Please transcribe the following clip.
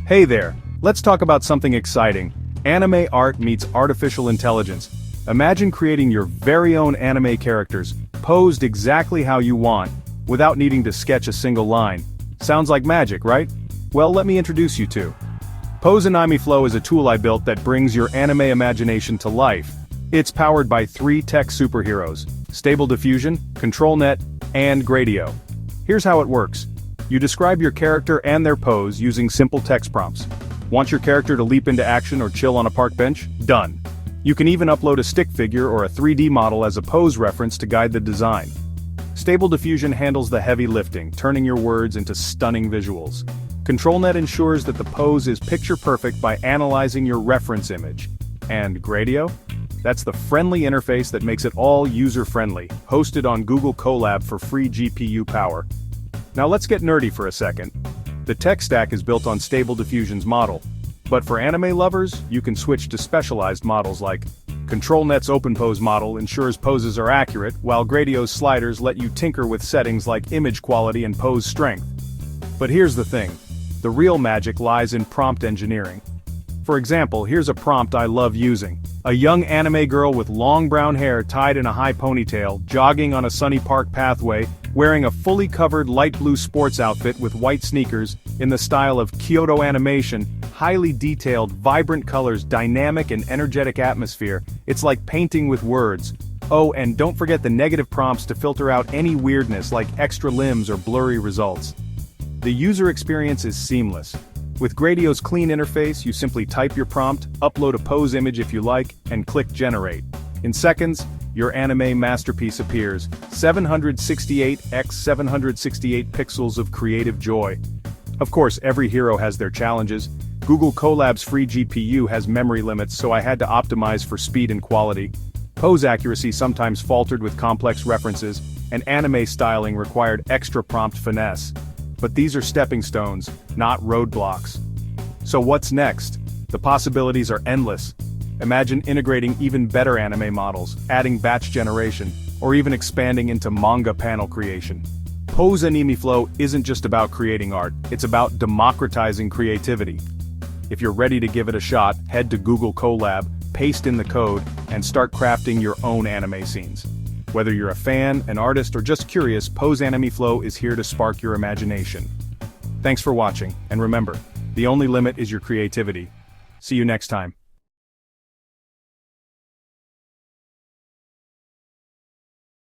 Hey there, let's talk about something exciting. Anime art meets artificial intelligence. Imagine creating your very own anime characters, posed exactly how you want, without needing to sketch a single line. Sounds like magic, right? Well, let me introduce you to PoseAnimeFlow is a tool I built that brings your anime imagination to life. It's powered by 3 tech superheroes: Stable Diffusion, ControlNet, and Gradio. Here's how it works. You describe your character and their pose using simple text prompts. Want your character to leap into action or chill on a park bench? Done. You can even upload a stick figure or a 3D model as a pose reference to guide the design. Stable Diffusion handles the heavy lifting, turning your words into stunning visuals. ControlNet ensures that the pose is picture-perfect by analyzing your reference image. And Gradio? That's the friendly interface that makes it all user-friendly, hosted on Google Colab for free GPU power. Now let's get nerdy for a second. The tech stack is built on Stable Diffusion's model. But for anime lovers, you can switch to specialized models like ControlNet's OpenPose model ensures poses are accurate, while Gradio's sliders let you tinker with settings like image quality and pose strength. But here's the thing. The real magic lies in prompt engineering. For example, here's a prompt I love using. A young anime girl with long brown hair tied in a high ponytail, jogging on a sunny park pathway, wearing a fully covered light blue sports outfit with white sneakers, in the style of Kyoto animation, highly detailed, vibrant colors, dynamic and energetic atmosphere. It's like painting with words. Oh, and don't forget the negative prompts to filter out any weirdness like extra limbs or blurry results. The user experience is seamless. With Gradio's clean interface, you simply type your prompt, upload a pose image if you like, and click generate. In seconds, your anime masterpiece appears, 768 x 768 pixels of creative joy. Of course, every hero has their challenges. Google Colab's free GPU has memory limits, so I had to optimize for speed and quality. Pose accuracy sometimes faltered with complex references, and anime styling required extra prompt finesse. But these are stepping stones, not roadblocks. So what's next? The possibilities are endless. Imagine integrating even better anime models, adding batch generation, or even expanding into manga panel creation. PoseAnimeFlow isn't just about creating art, it's about democratizing creativity. If you're ready to give it a shot, head to Google Colab, paste in the code, and start crafting your own anime scenes. Whether you're a fan, an artist, or just curious, PoseAnimeFlow is here to spark your imagination. Thanks for watching, and remember, the only limit is your creativity. See you next time.